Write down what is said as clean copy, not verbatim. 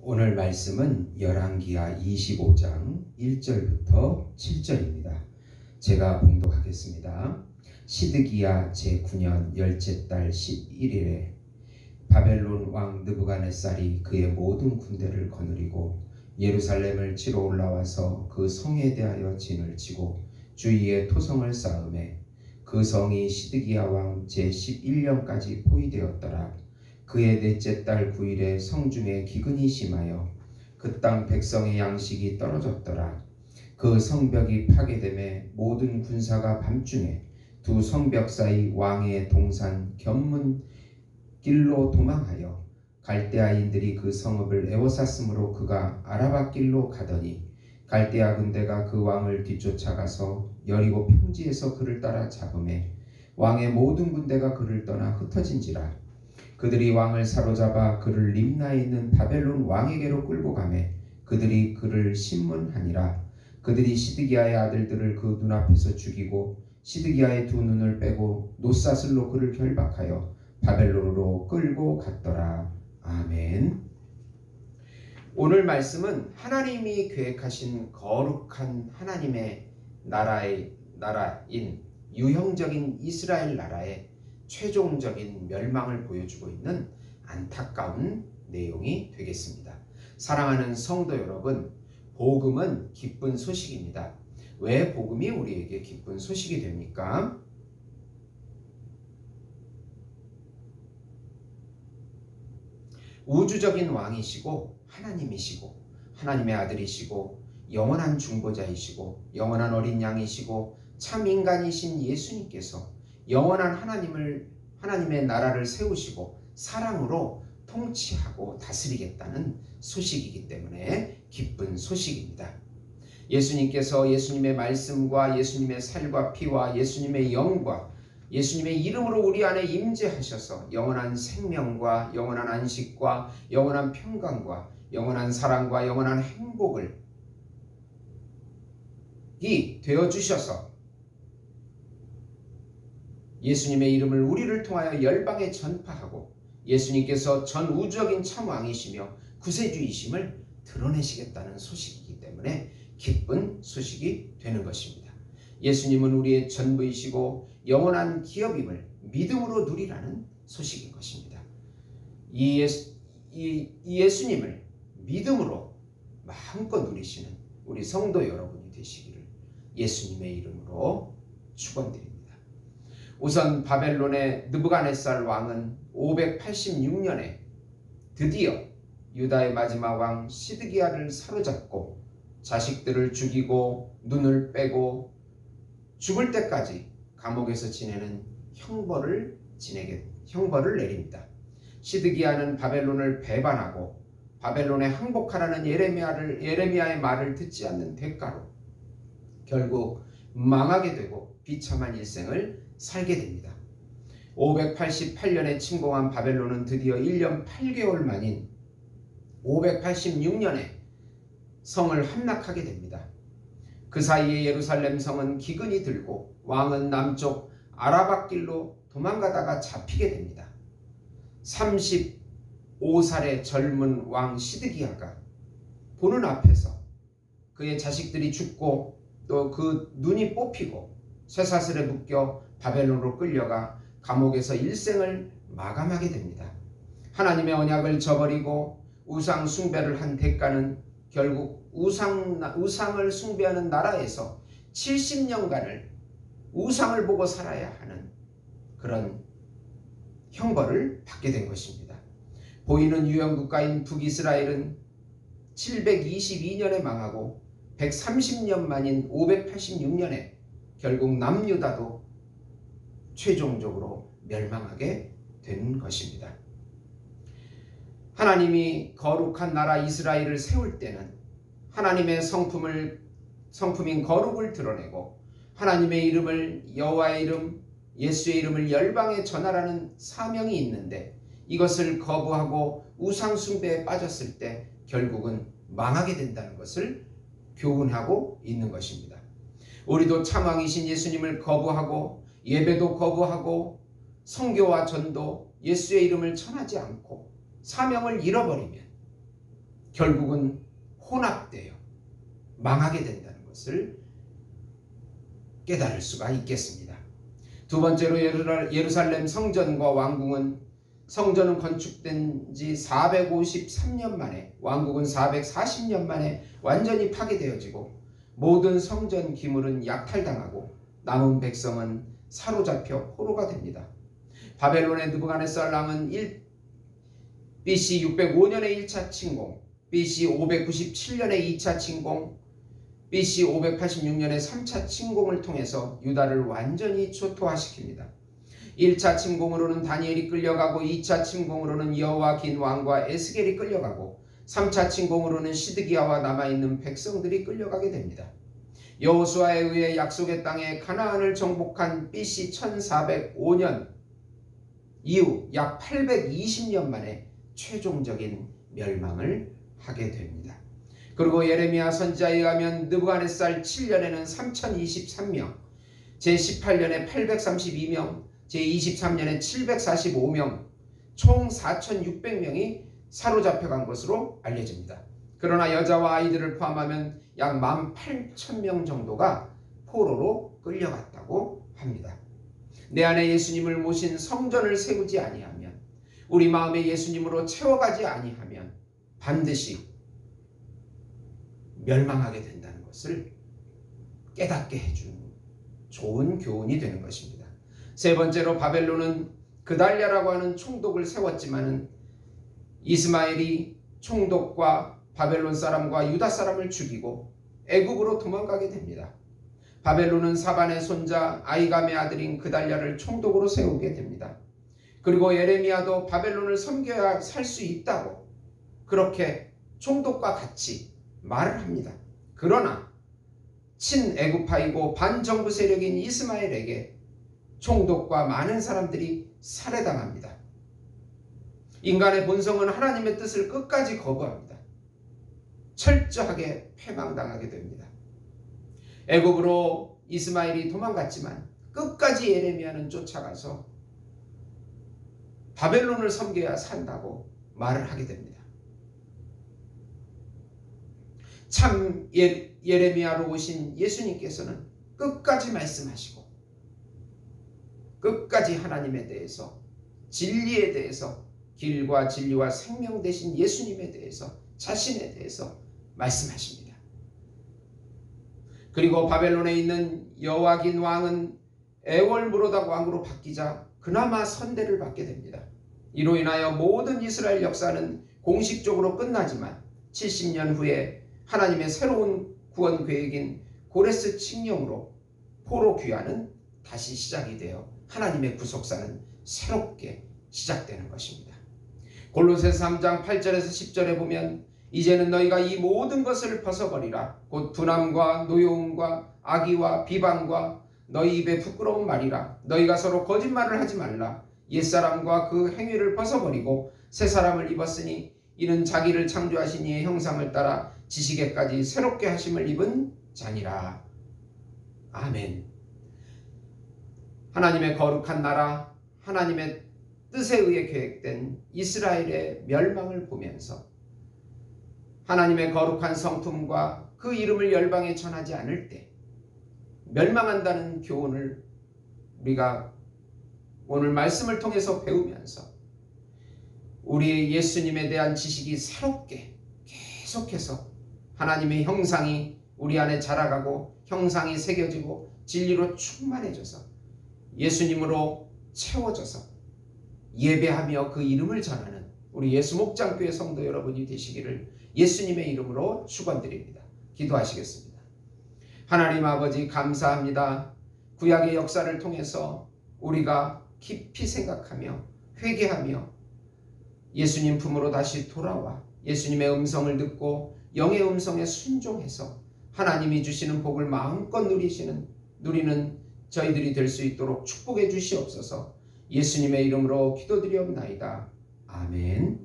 오늘 말씀은 열왕기하 25장 1절부터 7절입니다. 제가 봉독하겠습니다. 시드기야 제9년 열째 달 11일에 바벨론 왕 느부갓네살이 그의 모든 군대를 거느리고 예루살렘을 치러 올라와서 그 성에 대하여 진을 치고 주위에 토성을 쌓음에 그 성이 시드기야 왕 제11년까지 포위되었더라. 그의 넷째 달 9일에 성중에 기근이 심하여 그 땅 백성의 양식이 떨어졌더라. 그 성벽이 파괴됨에 모든 군사가 밤중에 두 성벽 사이 왕의 동산 견문 길로 도망하여 갈대아인들이 그 성읍을 에워쌌으므로 그가 아라바 길로 가더니 갈대아 군대가 그 왕을 뒤쫓아가서 여리고 평지에서 그를 따라 잡음에 왕의 모든 군대가 그를 떠나 흩어진지라. 그들이 왕을 사로잡아 그를 림나에 있는 바벨론 왕에게로 끌고 가매 그들이 그를 신문하니라. 그들이 시드기야의 아들들을 그 눈앞에서 죽이고 시드기야의 두 눈을 빼고 노사슬로 그를 결박하여 바벨론으로 끌고 갔더라. 아멘. 오늘 말씀은 하나님이 계획하신 거룩한 하나님의 나라인 유형적인 이스라엘 나라의 최종적인 멸망을 보여주고 있는 안타까운 내용이 되겠습니다. 사랑하는 성도 여러분, 복음은 기쁜 소식입니다. 왜 복음이 우리에게 기쁜 소식이 됩니까? 우주적인 왕이시고 하나님이시고 하나님의 아들이시고 영원한 중보자이시고 영원한 어린 양이시고 참 인간이신 예수님께서 영원한 하나님의 나라를 세우시고 사랑으로 통치하고 다스리겠다는 소식이기 때문에 기쁜 소식입니다. 예수님께서 예수님의 말씀과 예수님의 살과 피와 예수님의 영과 예수님의 이름으로 우리 안에 임재하셔서 영원한 생명과 영원한 안식과 영원한 평강과 영원한 사랑과 영원한 행복을 되어주셔서 예수님의 이름을 우리를 통하여 열방에 전파하고 예수님께서 전 우주적인 참 왕이시며 구세주이심을 드러내시겠다는 소식이기 때문에 기쁜 소식이 되는 것입니다. 예수님은 우리의 전부이시고 영원한 기업임을 믿음으로 누리라는 소식인 것입니다. 이 예수님을 믿음으로 마음껏 누리시는 우리 성도 여러분이 되시기를 예수님의 이름으로 축원드립니다. 우선 바벨론의 느부갓네살 왕은 586년에 드디어 유다의 마지막 왕 시드기야를 사로잡고 자식들을 죽이고 눈을 빼고 죽을 때까지 감옥에서 지내는 형벌을 내립니다. 시드기야는 바벨론을 배반하고 바벨론에 항복하라는 예레미야의 말을 듣지 않는 대가로 결국 망하게 되고 비참한 일생을 살게 됩니다. 588년에 침공한 바벨론은 드디어 1년 8개월 만인 586년에 성을 함락하게 됩니다. 그 사이에 예루살렘 성은 기근이 들고 왕은 남쪽 아라바 길로 도망가다가 잡히게 됩니다. 35살의 젊은 왕 시드기야가 보는 앞에서 그의 자식들이 죽고 또 그 눈이 뽑히고 쇠사슬에 묶여 바벨론으로 끌려가 감옥에서 일생을 마감하게 됩니다. 하나님의 언약을 저버리고 우상 숭배를 한 대가는 결국 우상을 숭배하는 나라에서 70년간을 우상을 보고 살아야 하는 그런 형벌을 받게 된 것입니다. 보이는 유형국가인 북이스라엘은 722년에 망하고 130년 만인 586년에 결국 남유다도 최종적으로 멸망하게 된 것입니다. 하나님이 거룩한 나라 이스라엘을 세울 때는 하나님의 성품인 거룩을 드러내고 하나님의 이름을 여호와의 이름 예수의 이름을 열방에 전하라는 사명이 있는데 이것을 거부하고 우상 숭배에 빠졌을 때 결국은 망하게 된다는 것을 교훈하고 있는 것입니다. 우리도 참왕이신 예수님을 거부하고 예배도 거부하고 선교와 전도 예수의 이름을 전하지 않고 사명을 잃어버리면 결국은 혼합되어 망하게 된다는 것을 깨달을 수가 있겠습니다. 두 번째로 예루살렘 성전과 왕궁은, 성전은 건축된 지 453년 만에, 왕국은 440년 만에 완전히 파괴되어지고 모든 성전 기물은 약탈당하고 남은 백성은 사로잡혀 포로가 됩니다. 바벨론의 느부갓네살 왕은 BC 605년에 1차 침공, BC 597년에 2차 침공, BC 586년에 3차 침공을 통해서 유다를 완전히 초토화시킵니다. 1차 침공으로는 다니엘이 끌려가고 2차 침공으로는 여호와긴 왕과 에스겔이 끌려가고 3차 침공으로는 시드기야와 남아있는 백성들이 끌려가게 됩니다. 여호수아에 의해 약속의 땅에 가나안을 정복한 BC 1405년 이후 약 820년 만에 최종적인 멸망을 하게 됩니다. 그리고 예레미야 선지자에 의하면 느부갓네살 7년에는 3023명, 제18년에 832명, 제23년에 745명, 총 4600명이 사로잡혀간 것으로 알려집니다. 그러나 여자와 아이들을 포함하면 약 18,000명 정도가 포로로 끌려갔다고 합니다. 내 안에 예수님을 모신 성전을 세우지 아니하면, 우리 마음에 예수님으로 채워가지 아니하면 반드시 멸망하게 된다는 것을 깨닫게 해주는 좋은 교훈이 되는 것입니다. 세 번째로 바벨론은 그달랴라고 하는 총독을 세웠지만은 이스마엘이 총독과 바벨론 사람과 유다 사람을 죽이고 애굽으로 도망가게 됩니다. 바벨론은 사반의 손자 아이감의 아들인 그달랴를 총독으로 세우게 됩니다. 그리고 예레미야도 바벨론을 섬겨야 살 수 있다고 그렇게 총독과 같이 말을 합니다. 그러나 친애굽파이고 반정부 세력인 이스마엘에게 총독과 많은 사람들이 살해당합니다. 인간의 본성은 하나님의 뜻을 끝까지 거부합니다. 철저하게 패망당하게 됩니다. 애굽으로 이스마엘이 도망갔지만 끝까지 예레미야는 쫓아가서 바벨론을 섬겨야 산다고 말을 하게 됩니다. 참 예레미야로 오신 예수님께서는 끝까지 말씀하시고 끝까지 하나님에 대해서, 진리에 대해서, 길과 진리와 생명 되신 예수님에 대해서, 자신에 대해서 말씀하십니다. 그리고 바벨론에 있는 여호와긴 왕은 에월무로닥 왕으로 바뀌자 그나마 선대를 받게 됩니다. 이로 인하여 모든 이스라엘 역사는 공식적으로 끝나지만 70년 후에 하나님의 새로운 구원 계획인 고레스 칙령으로 포로 귀환은 다시 시작이 되어 하나님의 구속사는 새롭게 시작되는 것입니다. 골로새서 3장 8절에서 10절에 보면 이제는 너희가 이 모든 것을 벗어버리라. 곧 분함과 노여움과 악의와 비방과 너희 입에 부끄러운 말이라. 너희가 서로 거짓말을 하지 말라. 옛사람과 그 행위를 벗어버리고 새사람을 입었으니 이는 자기를 창조하신 이의 형상을 따라 지식에까지 새롭게 하심을 입은 자니라. 아멘. 하나님의 거룩한 나라, 하나님의 뜻에 의해 계획된 이스라엘의 멸망을 보면서 하나님의 거룩한 성품과 그 이름을 열방에 전하지 않을 때 멸망한다는 교훈을 우리가 오늘 말씀을 통해서 배우면서 우리의 예수님에 대한 지식이 새롭게 계속해서 하나님의 형상이 우리 안에 자라가고 형상이 새겨지고 진리로 충만해져서 예수님으로 채워져서 예배하며 그 이름을 전하는 우리 예수목장교회 성도 여러분이 되시기를 예수님의 이름으로 축원드립니다. 기도하시겠습니다. 하나님 아버지 감사합니다. 구약의 역사를 통해서 우리가 깊이 생각하며 회개하며 예수님 품으로 다시 돌아와 예수님의 음성을 듣고 영의 음성에 순종해서 하나님이 주시는 복을 마음껏 누리는 저희들이 될 수 있도록 축복해 주시옵소서. 예수님의 이름으로 기도드리옵나이다. 아멘.